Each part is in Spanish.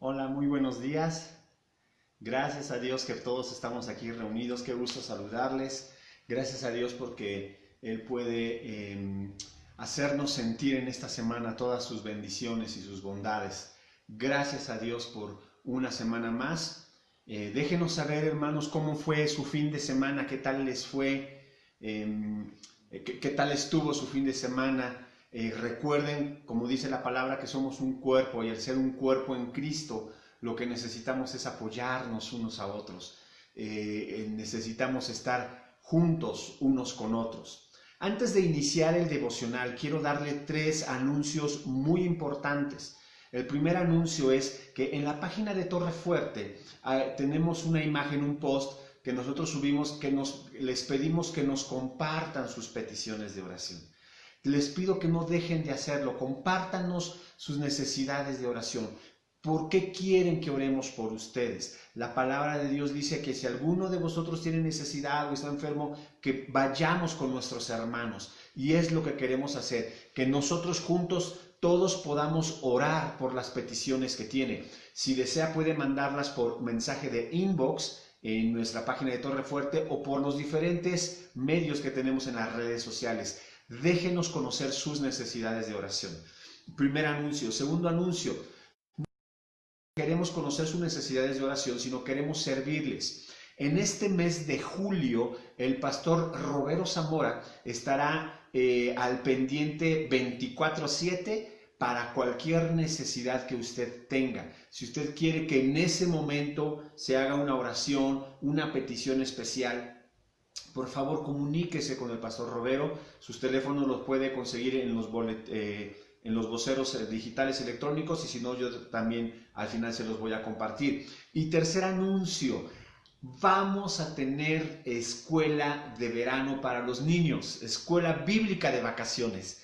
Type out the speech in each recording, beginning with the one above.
Hola, muy buenos días. Gracias a Dios que todos estamos aquí reunidos. Qué gusto saludarles. Gracias a Dios porque Él puede hacernos sentir en esta semana todas sus bendiciones y sus bondades. Gracias a Dios por una semana más. Déjenos saber, hermanos, cómo fue su fin de semana, qué tal les fue, qué tal estuvo su fin de semana. Recuerden, como dice la palabra, que somos un cuerpo y al ser un cuerpo en Cristo, lo que necesitamos es apoyarnos unos a otros. Necesitamos estar juntos unos con otros. Antes de iniciar el devocional, quiero darle 3 anuncios muy importantes. El primer anuncio es que en la página de Torre Fuerte tenemos una imagen, un post que nosotros subimos, que les pedimos que nos compartan sus peticiones de oración. Les pido que no dejen de hacerlo, compártanos sus necesidades de oración. ¿Por qué quieren que oremos por ustedes? La palabra de Dios dice que si alguno de vosotros tiene necesidad o está enfermo, que vayamos con nuestros hermanos. Y es lo que queremos hacer, que nosotros juntos todos podamos orar por las peticiones que tiene. Si desea puede mandarlas por mensaje de inbox en nuestra página de Torre Fuerte o por los diferentes medios que tenemos en las redes sociales. Déjenos conocer sus necesidades de oración. Primer anuncio. Segundo anuncio. No queremos conocer sus necesidades de oración, sino queremos servirles. En este mes de julio, el pastor Roberto Zamora estará al pendiente 24/7 para cualquier necesidad que usted tenga. Si usted quiere que en ese momento se haga una oración, una petición especial, por favor comuníquese con el pastor Roberto. Sus teléfonos los puede conseguir en los voceros digitales electrónicos, y si no, yo también al final se los voy a compartir. Y tercer anuncio, vamos a tener escuela de verano para los niños, escuela bíblica de vacaciones.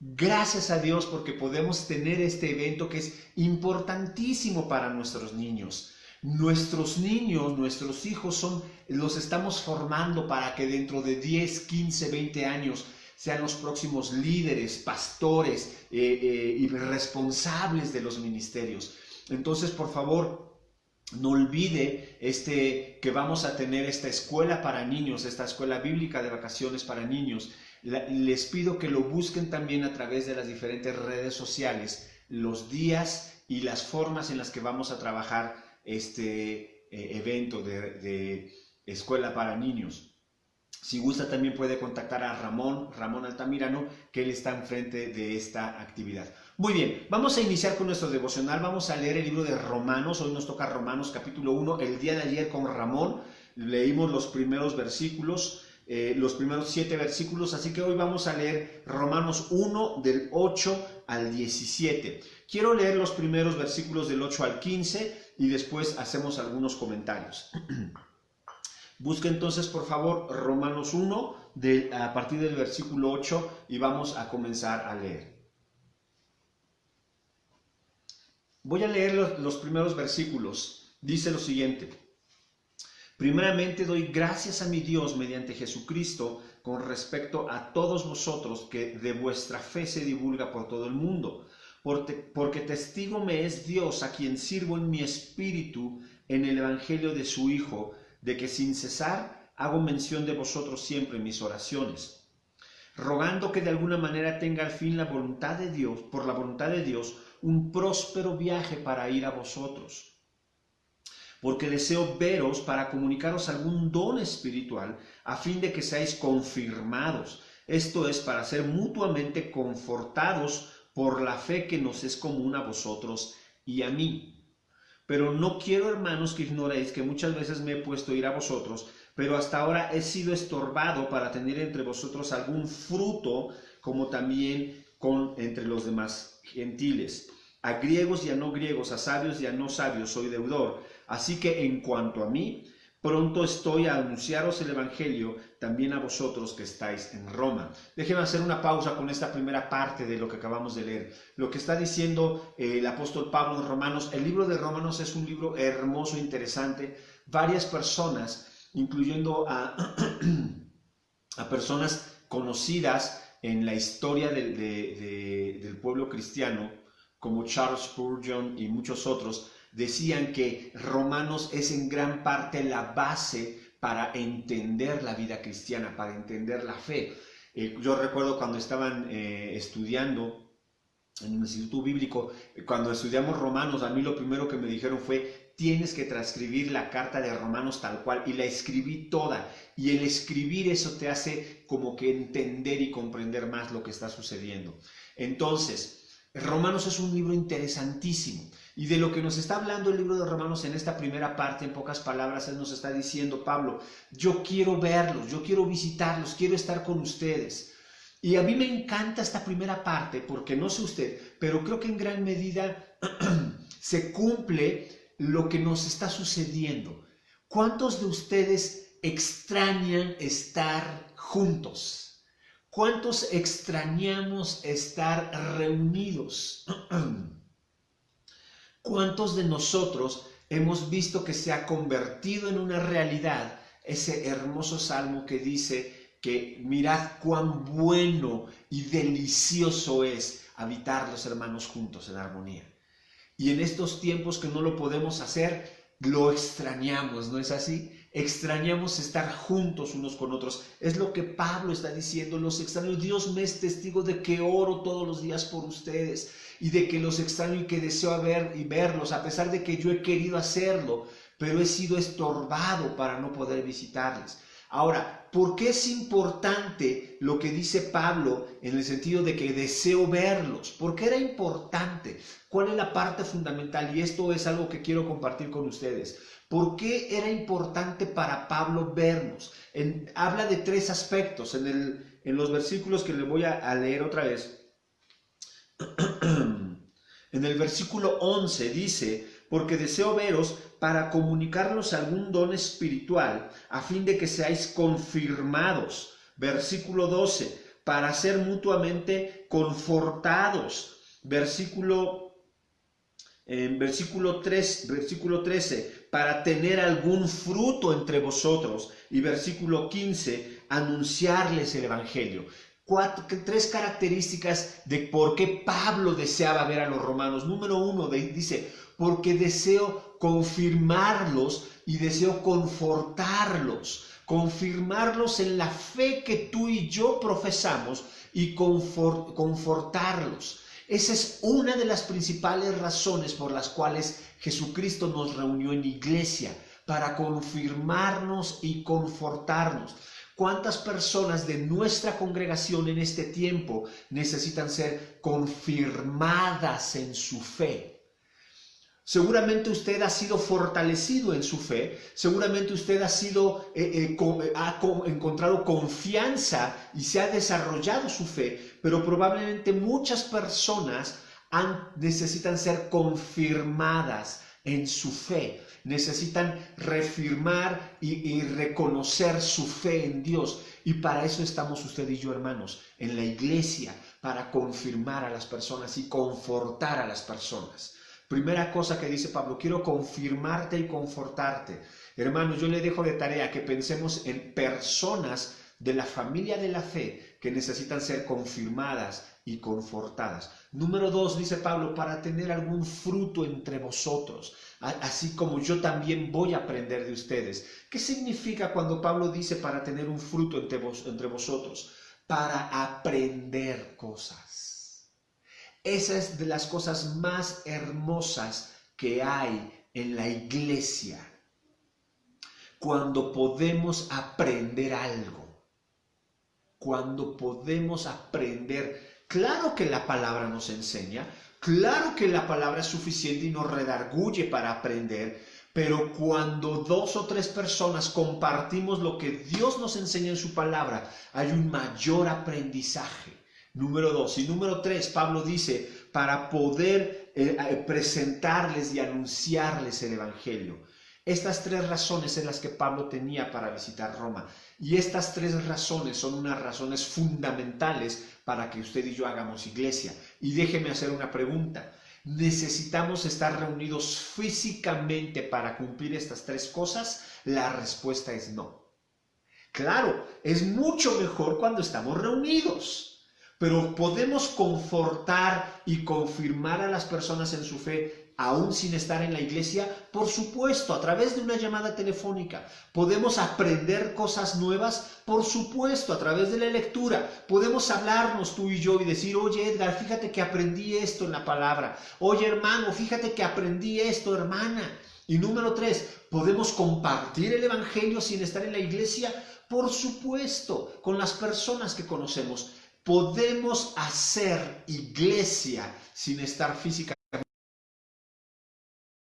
Gracias a Dios porque podemos tener este evento que es importantísimo para nuestros niños. Nuestros niños, nuestros hijos los estamos formando para que dentro de 10, 15, 20 años sean los próximos líderes, pastores y responsables de los ministerios. Entonces, por favor, no olvide que vamos a tener esta escuela para niños, esta escuela bíblica de vacaciones para niños. Les pido que lo busquen también a través de las diferentes redes sociales, los días y las formas en las que vamos a trabajar este evento de escuela para niños. Si gusta también puede contactar a Ramón Altamirano, que él está enfrente de esta actividad. Muy bien, vamos a iniciar con nuestro devocional. Vamos a leer el libro de Romanos. Hoy nos toca Romanos capítulo 1. El día de ayer con Ramón leímos los primeros versículos, los primeros 7 versículos, así que hoy vamos a leer Romanos 1 del 8 al 17. Quiero leer los primeros versículos del 8 al 15 y después hacemos algunos comentarios. Busca entonces por favor Romanos 1 a partir del versículo 8 y vamos a comenzar a leer. Voy a leer los primeros versículos. Dice lo siguiente: primeramente doy gracias a mi Dios mediante Jesucristo con respecto a todos vosotros, que de vuestra fe se divulga por todo el mundo, porque testigo me es Dios, a quien sirvo en mi espíritu en el evangelio de su Hijo, de que sin cesar hago mención de vosotros siempre en mis oraciones, rogando que de alguna manera tenga al fin la voluntad de Dios, por la voluntad de Dios, un próspero viaje para ir a vosotros, porque deseo veros para comunicaros algún don espiritual, a fin de que seáis confirmados, esto es, para ser mutuamente confortados por la fe que nos es común a vosotros y a mí. Pero no quiero, hermanos, que ignoréis que muchas veces me he puesto a ir a vosotros, pero hasta ahora he sido estorbado para tener entre vosotros algún fruto, como también entre los demás gentiles. A griegos y a no griegos, a sabios y a no sabios soy deudor. Así que en cuanto a mí, pronto estoy a anunciaros el evangelio también a vosotros que estáis en Roma. Déjenme hacer una pausa con esta primera parte de lo que acabamos de leer. Lo que está diciendo el apóstol Pablo en Romanos, el libro de Romanos es un libro hermoso, interesante. Varias personas, incluyendo a personas conocidas en la historia del pueblo cristiano, como Charles Spurgeon y muchos otros, decían que Romanos es en gran parte la base para entender la vida cristiana, para entender la fe. Yo recuerdo cuando estaban estudiando en el Instituto Bíblico, cuando estudiamos Romanos, a mí lo primero que me dijeron fue: tienes que transcribir la carta de Romanos tal cual, y la escribí toda, y el escribir eso te hace como que entender y comprender más lo que está sucediendo. Entonces, Romanos es un libro interesantísimo, y de lo que nos está hablando el libro de Romanos en esta primera parte, en pocas palabras, él nos está diciendo: Pablo, yo quiero verlos, yo quiero visitarlos, quiero estar con ustedes. Y a mí me encanta esta primera parte, porque no sé usted, pero creo que en gran medida se cumple lo que nos está sucediendo. ¿Cuántos de ustedes extrañan estar juntos? ¿Cuántos extrañamos estar reunidos? ¿Cuántos de nosotros hemos visto que se ha convertido en una realidad ese hermoso salmo que dice que mirad cuán bueno y delicioso es habitar los hermanos juntos en armonía? Y en estos tiempos que no lo podemos hacer, lo extrañamos, ¿no es así? Extrañamos estar juntos unos con otros. Es lo que Pablo está diciendo: los extraño. Dios me es testigo de que oro todos los días por ustedes, y de que los extraño y que deseo verlos, a pesar de que yo he querido hacerlo, pero he sido estorbado para no poder visitarles. Ahora, ¿por qué es importante lo que dice Pablo en el sentido de que deseo verlos? ¿Por qué era importante? ¿Cuál es la parte fundamental? Y esto es algo que quiero compartir con ustedes. ¿Por qué era importante para Pablo vernos? Habla de tres aspectos en los versículos que le voy a leer otra vez. En el versículo 11 dice: porque deseo veros para comunicarnos algún don espiritual, a fin de que seáis confirmados. Versículo 12, para ser mutuamente confortados. Versículo 13, para tener algún fruto entre vosotros. Y versículo 15, anunciarles el evangelio. Tres características de por qué Pablo deseaba ver a los romanos. Número 1, dice: porque deseo confirmarlos y deseo confortarlos. Confirmarlos en la fe que tú y yo profesamos, y confortarlos. Esa es una de las principales razones por las cuales Jesucristo nos reunió en iglesia, para confirmarnos y confortarnos. ¿Cuántas personas de nuestra congregación en este tiempo necesitan ser confirmadas en su fe? Seguramente usted ha sido fortalecido en su fe, seguramente usted ha encontrado confianza y se ha desarrollado su fe, pero probablemente muchas personas necesitan ser confirmadas en su fe, necesitan reafirmar y reconocer su fe en Dios. Y para eso estamos usted y yo, hermanos, en la iglesia, para confirmar a las personas y confortar a las personas. Primera cosa que dice Pablo: quiero confirmarte y confortarte. Hermanos, yo le dejo de tarea que pensemos en personas de la familia de la fe que necesitan ser confirmadas y confortadas. Número 2, dice Pablo: para tener algún fruto entre vosotros, así como yo también voy a aprender de ustedes. ¿Qué significa cuando Pablo dice para tener un fruto entre vosotros? Para aprender cosas. Esa es de las cosas más hermosas que hay en la iglesia. Cuando podemos aprender algo. Cuando podemos aprender. Claro que la palabra nos enseña. Claro que la palabra es suficiente y nos redarguye para aprender. Pero cuando 2 o 3 personas compartimos lo que Dios nos enseña en su palabra, hay un mayor aprendizaje. Número 2. Y número 3, Pablo dice: para poder presentarles y anunciarles el evangelio. Estas 3 razones en las que Pablo tenía para visitar Roma. Y estas 3 razones son unas razones fundamentales para que usted y yo hagamos iglesia. Y déjeme hacer una pregunta. ¿Necesitamos estar reunidos físicamente para cumplir estas 3 cosas? La respuesta es no. Claro, es mucho mejor cuando estamos reunidos. pero podemos confortar y confirmar a las personas en su fe aún sin estar en la iglesia. Por supuesto, a través de una llamada telefónica. Podemos aprender cosas nuevas, por supuesto, a través de la lectura. Podemos hablarnos tú y yo y decir, oye Edgar, fíjate que aprendí esto en la palabra. Oye hermano, fíjate que aprendí esto, hermana. Y número 3, ¿podemos compartir el evangelio sin estar en la iglesia? Por supuesto, con las personas que conocemos. Podemos hacer iglesia sin estar físicamente.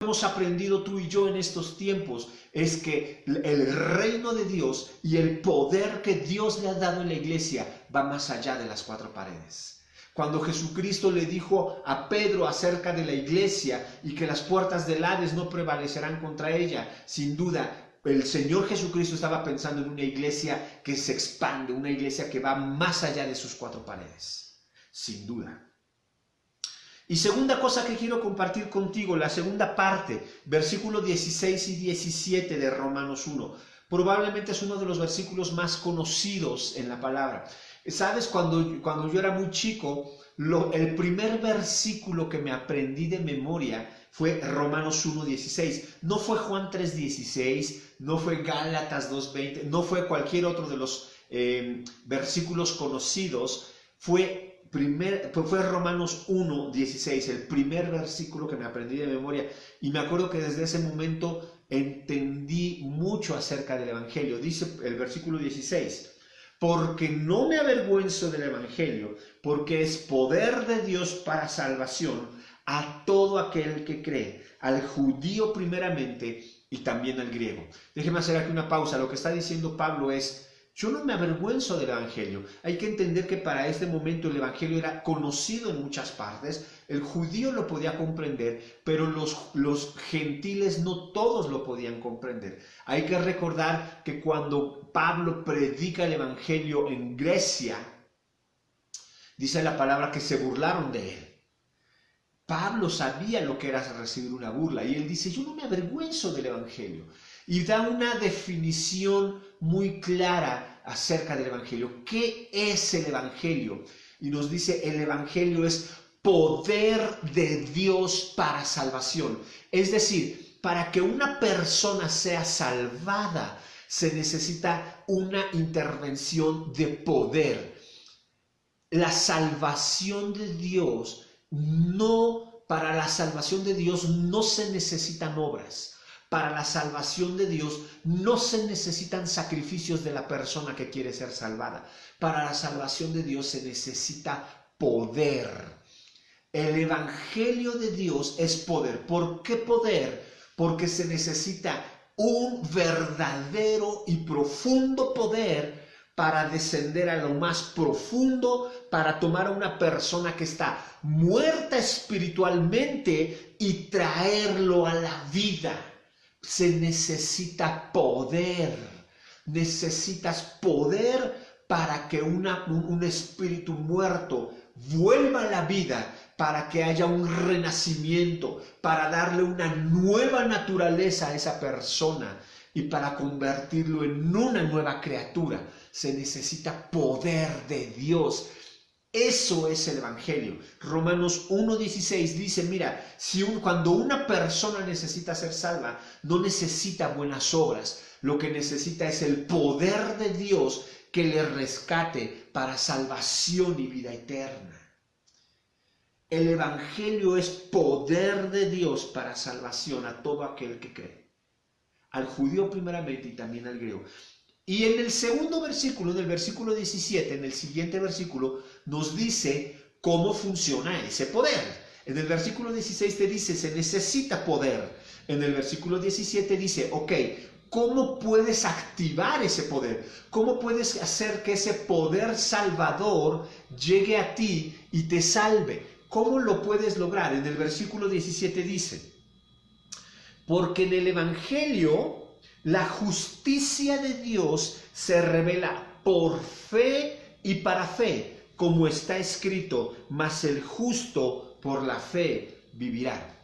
Hemos aprendido tú y yo en estos tiempos es que el reino de Dios y el poder que Dios le ha dado en la iglesia va más allá de las 4 paredes. Cuando Jesucristo le dijo a Pedro acerca de la iglesia y que las puertas del Hades no prevalecerán contra ella, sin duda, el Señor Jesucristo estaba pensando en una iglesia que se expande, una iglesia que va más allá de sus 4 paredes, sin duda. Y segunda cosa que quiero compartir contigo, la segunda parte, versículos 16 y 17 de Romanos 1. Probablemente es uno de los versículos más conocidos en la palabra. ¿Sabes? Cuando yo era muy chico, el primer versículo que me aprendí de memoria fue Romanos 1:16. No fue Juan 3:16, no fue Gálatas 2:20, no fue cualquier otro de los versículos conocidos. Fue Romanos 1:16, el primer versículo que me aprendí de memoria. Y me acuerdo que desde ese momento entendí mucho acerca del Evangelio. Dice el versículo 16. Porque no me avergüenzo del Evangelio, porque es poder de Dios para salvación a todo aquel que cree, al judío primeramente y también al griego. Déjeme hacer aquí una pausa. Lo que está diciendo Pablo es, yo no me avergüenzo del Evangelio. Hay que entender que para este momento el Evangelio era conocido en muchas partes. El judío lo podía comprender, pero los gentiles no todos lo podían comprender. Hay que recordar que cuando Pablo predica el Evangelio en Grecia, dice la palabra que se burlaron de él. Pablo sabía lo que era recibir una burla y él dice, yo no me avergüenzo del Evangelio. Y da una definición muy clara acerca del Evangelio. ¿Qué es el Evangelio? Y nos dice, el Evangelio es poder de Dios para salvación. Es decir, para que una persona sea salvada, se necesita una intervención de poder. La salvación de Dios para la salvación de Dios no se necesitan obras. Para la salvación de Dios no se necesitan sacrificios de la persona que quiere ser salvada. Para la salvación de Dios se necesita poder. El Evangelio de Dios es poder. ¿Por qué poder? Porque se necesita un verdadero y profundo poder para descender a lo más profundo, para tomar a una persona que está muerta espiritualmente y traerlo a la vida. Se necesita poder. Necesitas poder para que un espíritu muerto vuelva a la vida, para que haya un renacimiento, para darle una nueva naturaleza a esa persona y para convertirlo en una nueva criatura. Se necesita poder de Dios. Eso es el Evangelio. Romanos 1:16 dice, mira, cuando una persona necesita ser salva, no necesita buenas obras. Lo que necesita es el poder de Dios que le rescate para salvación y vida eterna. El Evangelio es poder de Dios para salvación a todo aquel que cree. Al judío primeramente y también al griego. Y en el segundo versículo, en el versículo 17, en el siguiente versículo, nos dice cómo funciona ese poder. En el versículo 16 te dice, se necesita poder. En el versículo 17 dice, ok, ¿cómo puedes activar ese poder? ¿Cómo puedes hacer que ese poder salvador llegue a ti y te salve? ¿Cómo lo puedes lograr? En el versículo 17 dice, porque en el Evangelio la justicia de Dios se revela por fe y para fe, como está escrito, mas el justo por la fe vivirá.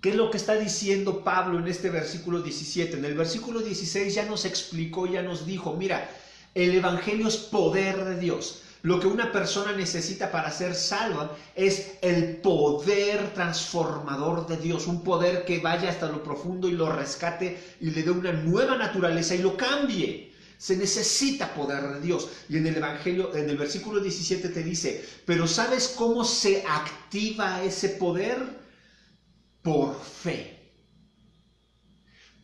¿Qué es lo que está diciendo Pablo en este versículo 17? En el versículo 16 ya nos explicó, ya nos dijo, mira, El Evangelio es poder de Dios. Lo que una persona necesita para ser salva es el poder transformador de Dios, un poder que vaya hasta lo profundo y lo rescate y le dé una nueva naturaleza y lo cambie. Se necesita poder de Dios. Y en el Evangelio, en el versículo 17 te dice, pero ¿sabes cómo se activa ese poder? Por fe.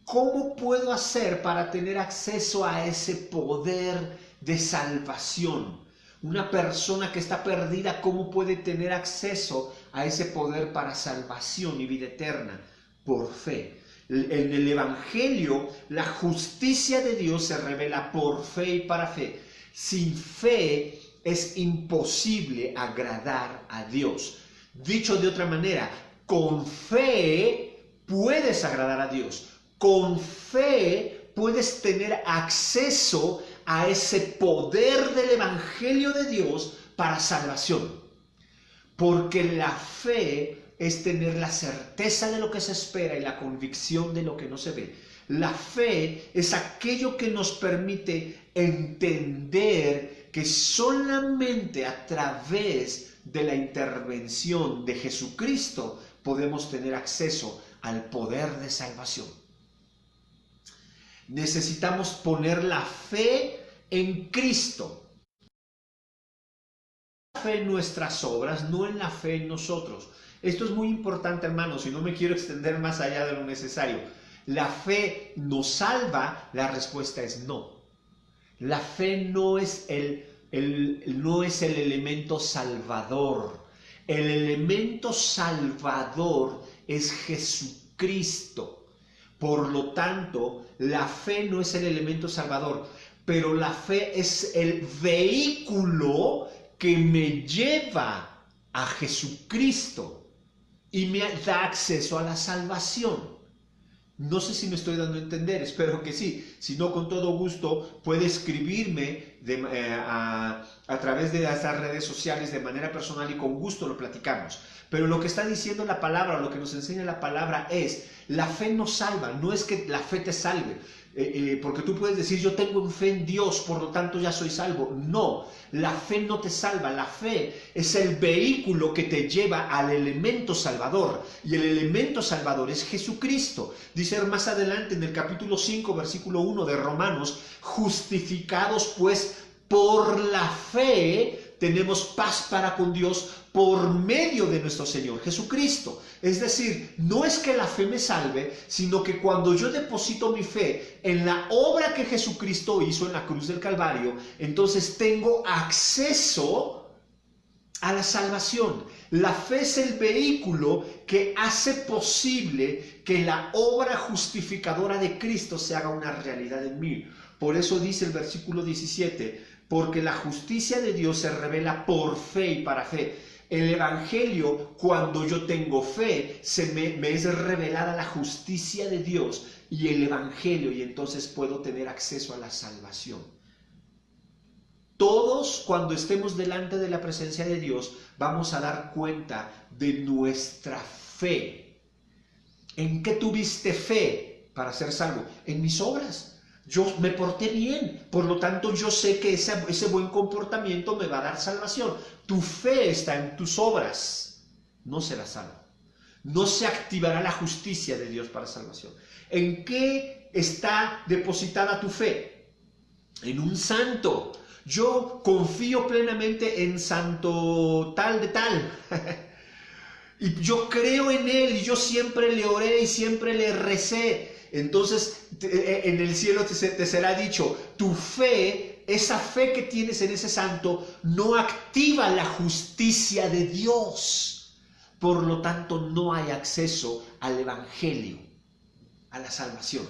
¿Cómo puedo hacer para tener acceso a ese poder de salvación? Una persona que está perdida, ¿cómo puede tener acceso a ese poder para salvación y vida eterna? Por fe. En el Evangelio, la justicia de Dios se revela por fe y para fe. Sin fe es imposible agradar a Dios. Dicho de otra manera, con fe puedes agradar a Dios. Con fe puedes tener acceso a ese poder del Evangelio de Dios para salvación. Porque la fe es tener la certeza de lo que se espera y la convicción de lo que no se ve. La fe es aquello que nos permite entender que solamente a través de la intervención de Jesucristo podemos tener acceso al poder de salvación. Necesitamos poner la fe en Cristo. La fe en nuestras obras, no en la fe en nosotros. Esto es muy importante, hermanos, y no me quiero extender más allá de lo necesario. ¿La fe nos salva? La respuesta es no. La fe no es el elemento salvador. El elemento salvador es Jesucristo. Por lo tanto, la fe no es el elemento salvador, pero la fe es el vehículo que me lleva a Jesucristo y me da acceso a la salvación. No sé si me estoy dando a entender, espero que sí. Si no, con todo gusto puede escribirme a través de estas redes sociales de manera personal y con gusto lo platicamos. Pero lo que está diciendo la palabra, lo que nos enseña la palabra es, la fe nos salva, no es que la fe te salve. Porque tú puedes decir, yo tengo fe en Dios, por lo tanto ya soy salvo. No, la fe no te salva. La fe es el vehículo que te lleva al elemento salvador. Y el elemento salvador es Jesucristo. Dice más adelante en el capítulo 5, versículo 1 de Romanos, justificados pues por la fe, tenemos paz para con Dios por medio de nuestro Señor Jesucristo. Es decir, no es que la fe me salve, sino que cuando yo deposito mi fe en la obra que Jesucristo hizo en la cruz del Calvario, entonces tengo acceso a la salvación. La fe es el vehículo que hace posible que la obra justificadora de Cristo se haga una realidad en mí. Por eso dice el versículo 17, porque la justicia de Dios se revela por fe y para fe. El Evangelio, cuando yo tengo fe, me es revelada la justicia de Dios y el Evangelio, y entonces puedo tener acceso a la salvación. Todos, cuando estemos delante de la presencia de Dios, vamos a dar cuenta de nuestra fe. ¿En qué tuviste fe para ser salvo? En mis obras. Yo me porté bien, por lo tanto yo sé que ese buen comportamiento me va a dar salvación. Tu fe está en tus obras, no serás salvo. No se activará la justicia de Dios para salvación. ¿En qué está depositada tu fe? En un santo. Yo confío plenamente en santo tal de tal. Y yo creo en él y yo siempre le oré y siempre le recé. Entonces en el cielo te será dicho, tu fe, esa fe que tienes en ese santo, no activa la justicia de Dios. Por lo tanto, no hay acceso al Evangelio, a la salvación.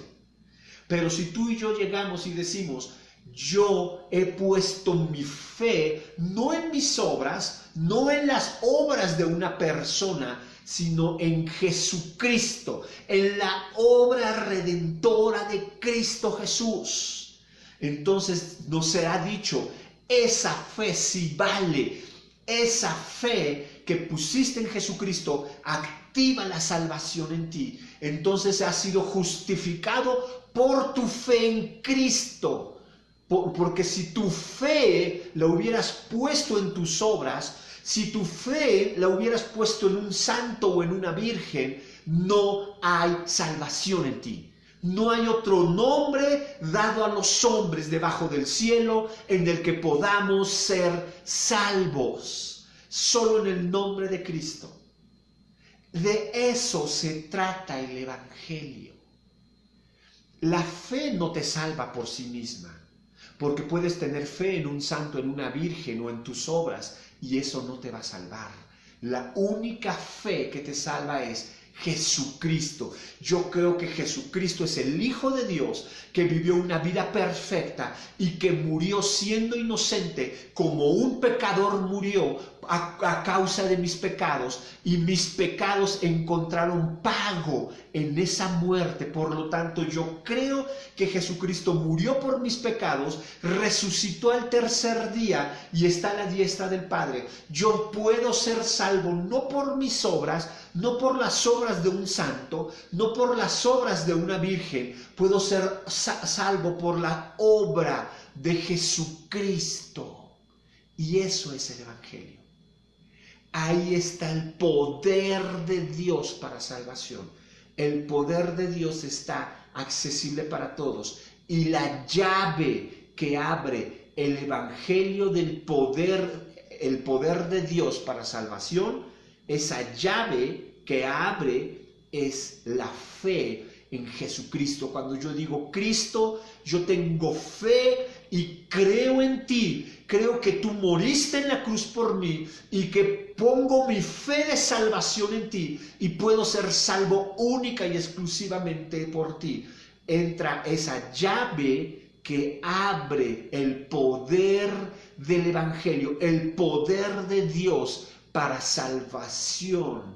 Pero si tú y yo llegamos y decimos, yo he puesto mi fe no en mis obras, no en las obras de una persona, sino en Jesucristo, en la obra redentora de Cristo Jesús. Entonces nos será dicho, esa fe sí vale, esa fe que pusiste en Jesucristo activa la salvación en ti. Entonces has sido justificado por tu fe en Cristo. Porque si tu fe la hubieras puesto en tus obras, si tu fe la hubieras puesto en un santo o en una virgen, no hay salvación en ti. No hay otro nombre dado a los hombres debajo del cielo en el que podamos ser salvos. Solo en el nombre de Cristo. De eso se trata el Evangelio. La fe no te salva por sí misma, porque puedes tener fe en un santo, en una virgen o en tus obras, y eso no te va a salvar. La única fe que te salva es Jesucristo. Yo creo que Jesucristo es el Hijo de Dios que vivió una vida perfecta y que murió siendo inocente, como un pecador murió a causa de mis pecados, y mis pecados encontraron pago en esa muerte. Por lo tanto, yo creo que Jesucristo murió por mis pecados, resucitó al tercer día y está a la diestra del Padre. Yo puedo ser salvo no por mis obras, no por las obras de un santo, no por las obras de una virgen. Puedo ser salvo por la obra de Jesucristo. Y eso es el Evangelio. Ahí está el poder de Dios para salvación. El poder de Dios está accesible para todos. Y la llave que abre el Evangelio del poder, el poder de Dios para salvación, esa llave que abre es la fe en Jesucristo. Cuando yo digo Cristo, yo tengo fe y creo en ti. Creo que tú moriste en la cruz por mí y que pongo mi fe de salvación en ti y puedo ser salvo única y exclusivamente por ti. Entra esa llave que abre el poder del Evangelio, el poder de Dios para salvación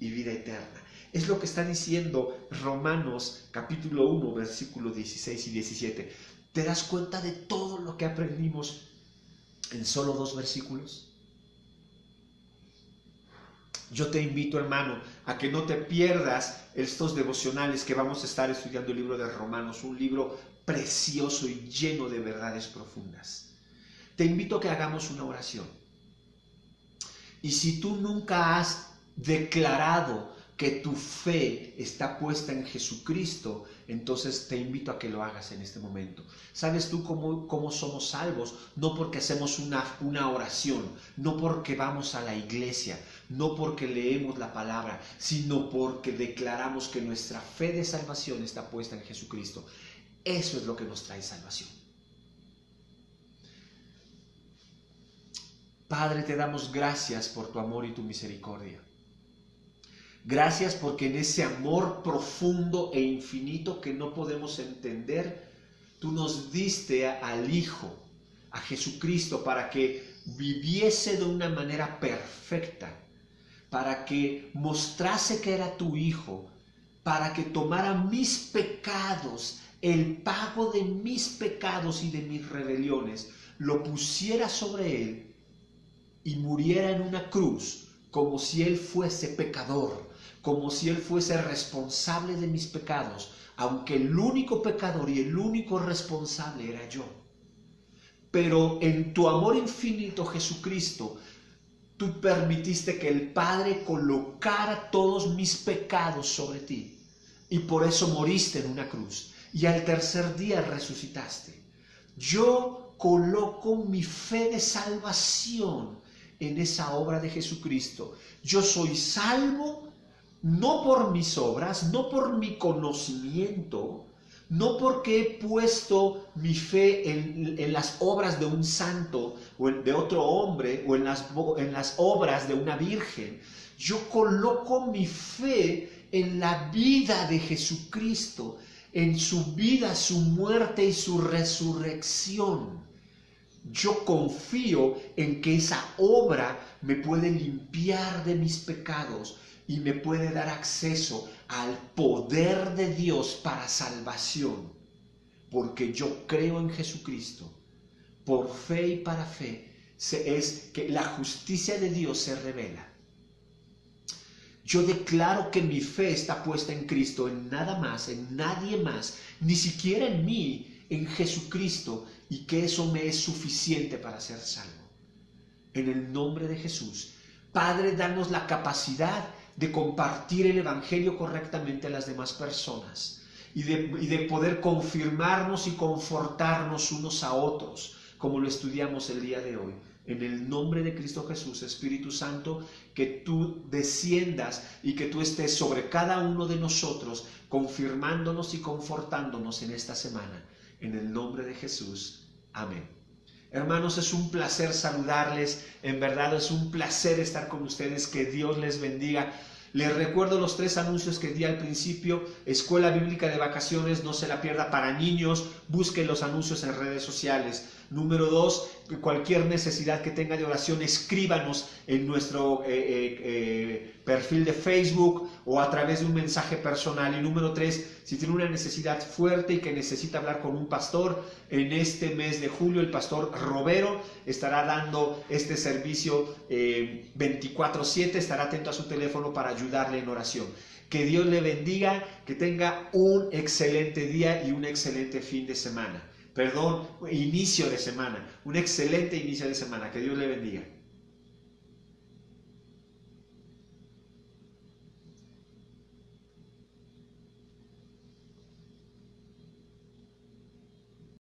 y vida eterna. Es lo que está diciendo Romanos capítulo 1, versículos 16 y 17. ¿Te das cuenta de todo lo que aprendimos en solo 2 versículos? Yo te invito, hermano, a que no te pierdas estos devocionales que vamos a estar estudiando el libro de Romanos, un libro precioso y lleno de verdades profundas. Te invito a que hagamos una oración. Y si tú nunca has declarado que tu fe está puesta en Jesucristo, entonces te invito a que lo hagas en este momento. ¿Sabes tú cómo somos salvos? No porque hacemos una oración, no porque vamos a la iglesia, no porque leemos la palabra, sino porque declaramos que nuestra fe de salvación está puesta en Jesucristo. Eso es lo que nos trae salvación. Padre, te damos gracias por tu amor y tu misericordia. Gracias porque en ese amor profundo e infinito que no podemos entender, tú nos diste al Hijo, a Jesucristo, para que viviese de una manera perfecta, para que mostrase que era tu Hijo, para que tomara mis pecados, el pago de mis pecados y de mis rebeliones, lo pusiera sobre Él y muriera en una cruz como si Él fuese pecador, como si Él fuese responsable de mis pecados, aunque el único pecador y el único responsable era yo. Pero en tu amor infinito, Jesucristo, tú permitiste que el Padre colocara todos mis pecados sobre ti, y por eso moriste en una cruz, y al tercer día resucitaste. Yo coloco mi fe de salvación en esa obra de Jesucristo. Yo soy salvo no por mis obras, no por mi conocimiento, no porque he puesto mi fe en las obras de un santo o de otro hombre o en las obras de una virgen. Yo coloco mi fe en la vida de Jesucristo, en su vida, su muerte y su resurrección. Yo confío en que esa obra me puede limpiar de mis pecados y me puede dar acceso al poder de Dios para salvación, porque yo creo en Jesucristo. Por fe y para fe es que la justicia de Dios se revela. Yo declaro que mi fe está puesta en Cristo, en nada más, en nadie más, ni siquiera en mí, en Jesucristo, y que eso me es suficiente para ser salvo. En el nombre de Jesús, Padre, danos la capacidad de compartir el Evangelio correctamente a las demás personas y de poder confirmarnos y confortarnos unos a otros, como lo estudiamos el día de hoy. En el nombre de Cristo Jesús, Espíritu Santo, que tú desciendas y que tú estés sobre cada uno de nosotros, confirmándonos y confortándonos en esta semana. En el nombre de Jesús. Amén. Hermanos, es un placer saludarles, en verdad es un placer estar con ustedes, que Dios les bendiga. Les recuerdo los 3 anuncios que di al principio: Escuela Bíblica de Vacaciones, no se la pierda, para niños, busquen los anuncios en redes sociales. Número 2, cualquier necesidad que tenga de oración, escríbanos en nuestro perfil de Facebook o a través de un mensaje personal. Y número 3, si tiene una necesidad fuerte y que necesita hablar con un pastor, en este mes de julio el pastor Robero estará dando este servicio 24/7, estará atento a su teléfono para ayudarle en oración. Que Dios le bendiga, que tenga un excelente día y un excelente fin de semana. Inicio de semana, un excelente inicio de semana. Que Dios le bendiga.